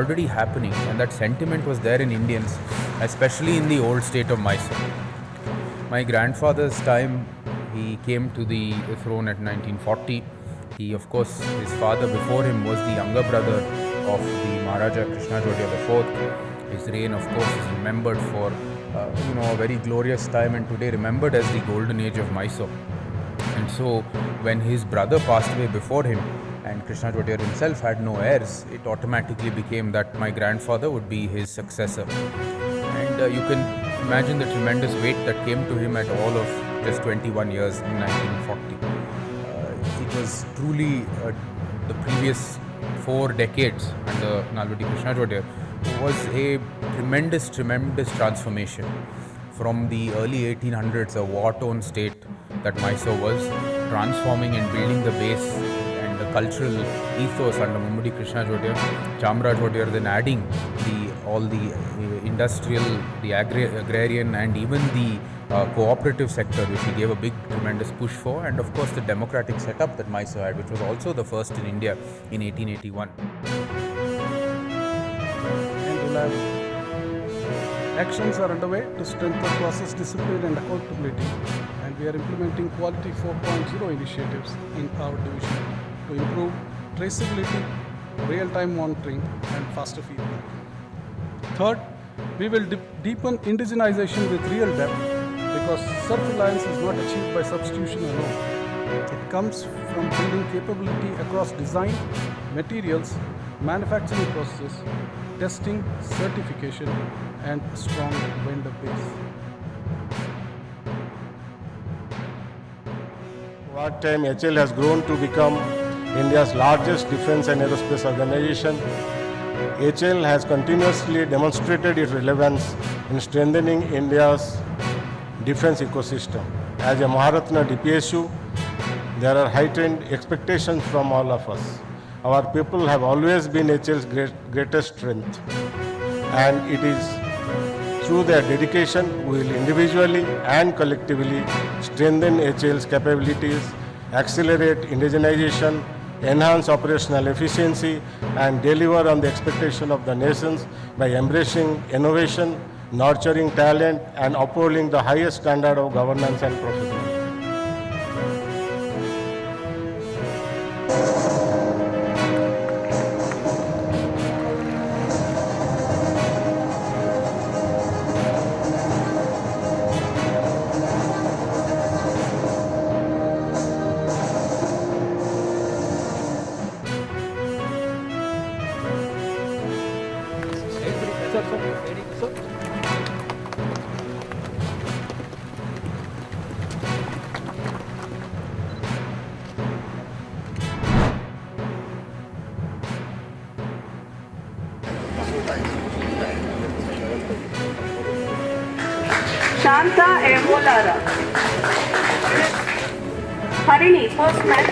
already happening, and that sentiment was there in Indians, especially in the old state of Mysore. My grandfather's time, he came to the throne at 1940. He, of course, his father before him was the younger brother of the Maharaja Krishnajodhya IV. His reign, of course, is remembered for a very glorious time, and today remembered as the golden age of Mysore. And so, when his brother passed away before him, and Krishnajodhya himself had no heirs, it automatically became that my grandfather would be his successor. And you can imagine the tremendous weight that came to him at all of just 21 years in 1940. It was truly the previous 4 decades under Nalvadi Krishnajodhya was a tremendous transformation from the early 1800s, a war-torn state that Mysore was, transforming and building the base and the cultural ethos under Mummadi Krishnajodhya. Chamarajodhya then adding all the industrial, the agrarian, and even the cooperative sector, which he gave a big tremendous push for, and of course the democratic setup that Mysore had, which was also the first in India in 1881. And reliable. Actions are underway to strengthen process discipline and accountability, and we are implementing Quality 4.0 initiatives in our division to improve traceability, real-time monitoring, and faster feedback. Third, we will deepen indigenization with real depth, because self-reliance is not achieved by substitution alone. It comes from building capability across design, materials, manufacturing processes, testing, certification, and a strong vendor base. Over time, HAL has grown to become India's largest defense and aerospace organization. HAL has continuously demonstrated its relevance in strengthening India's defense ecosystem. As a Maharatna DPSU, there are heightened expectations from all of us. Our people have always been HAL's greatest strength, and it is through their dedication we will individually and collectively strengthen HAL's capabilities, accelerate indigenization, enhance operational efficiency, and deliver on the expectation of the nations by embracing innovation, nurturing talent, and upholding the highest standard of governance and professionalism. Shanta Evolara. Harini, postman.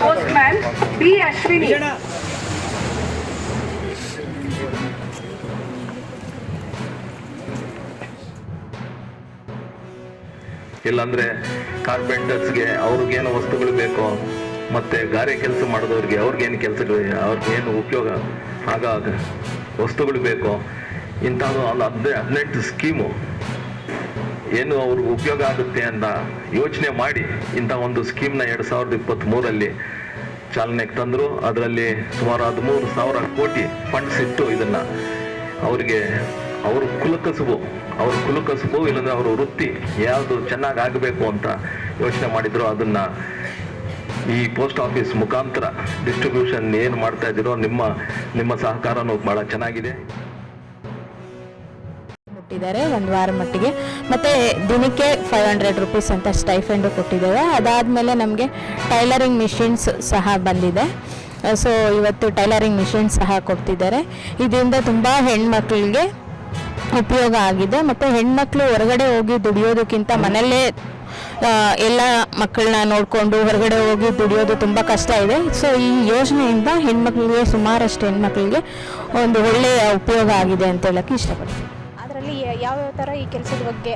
Postman B. Ashwini. ಇಲ್ಲಾಂದರೆ ಕಾರ್ಪೆಂಟರ್ಸ್ಗೆ ಅವ್ರಿಗೇನು ವಸ್ತುಗಳು ಬೇಕೋ, ಮತ್ತು ಗಾರೆ ಕೆಲಸ ಮಾಡಿದವ್ರಿಗೆ ಅವ್ರಿಗೇನು ಕೆಲಸಗಳು, ಅವ್ರಿಗೇನು ಉಪಯೋಗ ಆಗ ವಸ್ತುಗಳು ಬೇಕೋ, ಇಂಥದ್ದು ಒಂದು 18 ಸ್ಕೀಮು ಏನು ಅವ್ರಿಗೆ ಉಪಯೋಗ ಆಗುತ್ತೆ ಅಂತ ಯೋಚನೆ ಮಾಡಿ ಇಂಥ ಒಂದು ಸ್ಕೀಮ್ನ 2023 ಚಾಲನೆಗೆ ತಂದರು. ಅದರಲ್ಲಿ ಸುಮಾರು 13,000 ಕೋಟಿ ಫಂಡ್ಸ್ ಇಟ್ಟು ಇದನ್ನು ಅವರಿಗೆ ಅವ್ರ ಕುಲಕಸುಬು ಇಲ್ಲಂದ್ರೆ ಅವ್ರ ವೃತ್ತಿ ಯಾವುದು ಚೆನ್ನಾಗಿ ಆಗಬೇಕು ಅಂತ ಯೋಚನೆ ಮಾಡಿದ್ರು. ಅದನ್ನು ಈ ಪೋಸ್ಟ್ ಆಫೀಸ್ ಮುಖಾಂತರ ಡಿಸ್ಟ್ರಿಬ್ಯೂಷನ್ ಏನು ಮಾಡ್ತಾ ಇದ್ದೀರೋ ನಿಮ್ಮ ಸಹಕಾರನೂ ಭಾಳ ಚೆನ್ನಾಗಿದೆ. ಕೊಟ್ಟಿದ್ದಾರೆ 1 ವಾರ ಮಟ್ಟಿಗೆ, ಮತ್ತು ದಿನಕ್ಕೆ 500 ರೂಪೀಸ್ ಅಂತ ಸ್ಟೈಫೆಂಡು ಕೊಟ್ಟಿದ್ದೇವೆ. ಅದಾದಮೇಲೆ ನಮಗೆ ಟೈಲರಿಂಗ್ ಮಿಷಿನ್ಸ್ ಸಹ ಬಂದಿದೆ. ಸೊ ಇವತ್ತು ಟೈಲರಿಂಗ್ ಮಿಷಿನ್ ಸಹ ಕೊಡ್ತಿದ್ದಾರೆ. ಇದರಿಂದ ತುಂಬ ಹೆಣ್ಮಕ್ಳಿಗೆ ಉಪಯೋಗ ಆಗಿದೆ. ಮತ್ತು ಹೆಣ್ಮಕ್ಳು ಹೊರಗಡೆ ಹೋಗಿ ದುಡಿಯೋದಕ್ಕಿಂತ ಮನೆಯಲ್ಲೇ ಎಲ್ಲ ಮಕ್ಕಳನ್ನ ನೋಡಿಕೊಂಡು ಹೊರಗಡೆ ಹೋಗಿ ದುಡಿಯೋದು ತುಂಬ ಕಷ್ಟ ಇದೆ. ಸೊ ಈ ಯೋಜನೆಯಿಂದ ಹೆಣ್ಮಕ್ಳಿಗೆ, ಸುಮಾರಷ್ಟು ಹೆಣ್ಮಕ್ಳಿಗೆ ಒಂದು ಒಳ್ಳೆಯ ಉಪಯೋಗ ಆಗಿದೆ ಅಂತ ಹೇಳೋಕ್ಕೆ ಇಷ್ಟಪಡ್ತೀನಿ. ಅದರಲ್ಲಿ ಯಾವ್ಯಾವ ಥರ ಈ ಕೆಲಸದ ಬಗ್ಗೆ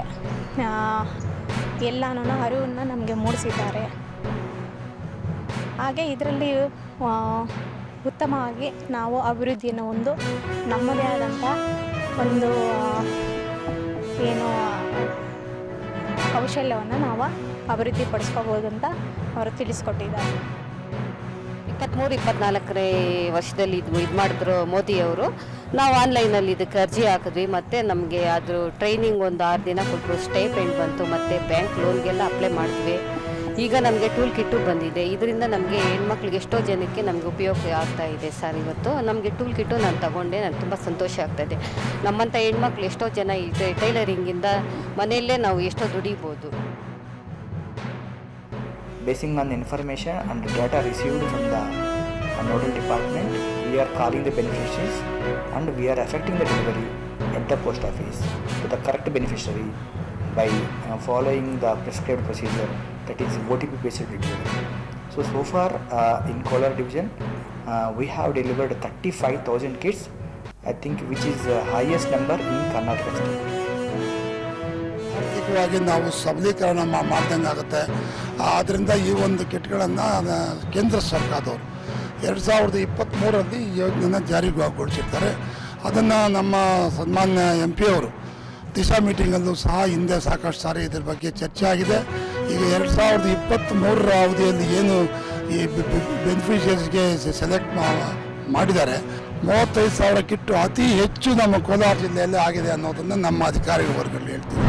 ಎಲ್ಲನೂ ಅರಿವನ್ನು ನಮಗೆ ಮೂಡಿಸಿದ್ದಾರೆ. ಹಾಗೆ ಇದರಲ್ಲಿ ಉತ್ತಮವಾಗಿ ನಾವು ಅಭಿವೃದ್ಧಿಯನ್ನು ಒಂದು ನಮ್ಮದೇ ಆದಂಥ ಒಂದು ಏನು ಕೌಶಲ್ಯವನ್ನು ನಾವು ಅಭಿವೃದ್ಧಿಪಡಿಸ್ಕೋಬೋದು ಅಂತ ಅವರು ತಿಳಿಸ್ಕೊಟ್ಟಿದ್ದಾರೆ. 23-24 ವರ್ಷದಲ್ಲಿ ಇದು ಮಾಡಿದ್ರು ಮೋದಿಯವರು. ನಾವು ಆನ್ಲೈನಲ್ಲಿ ಇದಕ್ಕೆ ಅರ್ಜಿ ಹಾಕಿದ್ವಿ, ಮತ್ತು ನಮಗೆ ಅದ್ರ ಟ್ರೈನಿಂಗ್ ಒಂದು 6 ದಿನ ಕೊಟ್ಟರು, ಸ್ಟೈಪೆಂಡ್ ಬಂತು, ಮತ್ತು ಬ್ಯಾಂಕ್ ಲೋನ್ಗೆಲ್ಲ ಅಪ್ಲೈ ಮಾಡಿದ್ವಿ. ಈಗ ನಮಗೆ ಟೂಲ್ ಕಿಟ್ಟು ಬಂದಿದೆ. ಇದರಿಂದ ನಮಗೆ ಹೆಣ್ಮಕ್ಳಿಗೆ ಎಷ್ಟೋ ಜನಕ್ಕೆ ನಮಗೆ ಉಪಯೋಗ ಆಗ್ತಾ ಇದೆ ಸರ್. ಇವತ್ತು ನಮಗೆ ಟೂಲ್ ಕಿಟ್ಟು ನಾನು ತಗೊಂಡೆ, ನನಗೆ ತುಂಬ ಸಂತೋಷ ಆಗ್ತಾಯಿದೆ. ನಮ್ಮಂಥ ಹೆಣ್ಮಕ್ಳು ಎಷ್ಟೋ ಜನ ಇದೆ ಟೈಲರಿಂಗಿಂದ ಮನೆಯಲ್ಲೇ ನಾವು ಎಷ್ಟೋ ದುಡಿಬೋದು. Basing on information and data received from the nodal department, we are calling the beneficiaries and we are effecting the delivery at the post office to the correct beneficiary by following the prescribed procedure, that is OTP based delivery. So far in Kolar division we have delivered 35,000 kits, I think, which is the highest number in Karnataka state. ಆರ್ಥಿಕವಾಗಿ ನಾವು ಸಬಲೀಕರಣ ಮಾಡ್ದಂಗೆ ಆಗುತ್ತೆ. ಆದ್ದರಿಂದ ಈ ಒಂದು ಕಿಟ್ಗಳನ್ನು ಕೇಂದ್ರ ಸರ್ಕಾರದವರು 2023ರಲ್ಲಿ ಈ ಯೋಜನೆಯನ್ನು ಜಾರಿಗೊಳಿಸಿರ್ತಾರೆ. ಅದನ್ನು ನಮ್ಮ ಸನ್ಮಾನ್ಯ MP ಅವರು ದಿಶಾ ಮೀಟಿಂಗಲ್ಲೂ ಸಹ ಹಿಂದೆ ಸಾಕಷ್ಟು ಸಾರಿ ಇದ್ರ ಬಗ್ಗೆ ಚರ್ಚೆ ಆಗಿದೆ. ಈಗ 2023ರ ಅವಧಿಯಲ್ಲಿ ಏನು ಈ ಬೆನಿಫಿಷಿಯರ್ಸ್ಗೆ ಸೆಲೆಕ್ಟ್ ಮಾಡಿದ್ದಾರೆ, 35,000 ಕಿಟ್ಟು ಅತಿ ಹೆಚ್ಚು ನಮ್ಮ ಕೋಲಾರ ಜಿಲ್ಲೆಯಲ್ಲಿ ಆಗಿದೆ ಅನ್ನೋದನ್ನು ನಮ್ಮ ಅಧಿಕಾರಿ ವರ್ಗಗಳು ಹೇಳ್ತೀವಿ.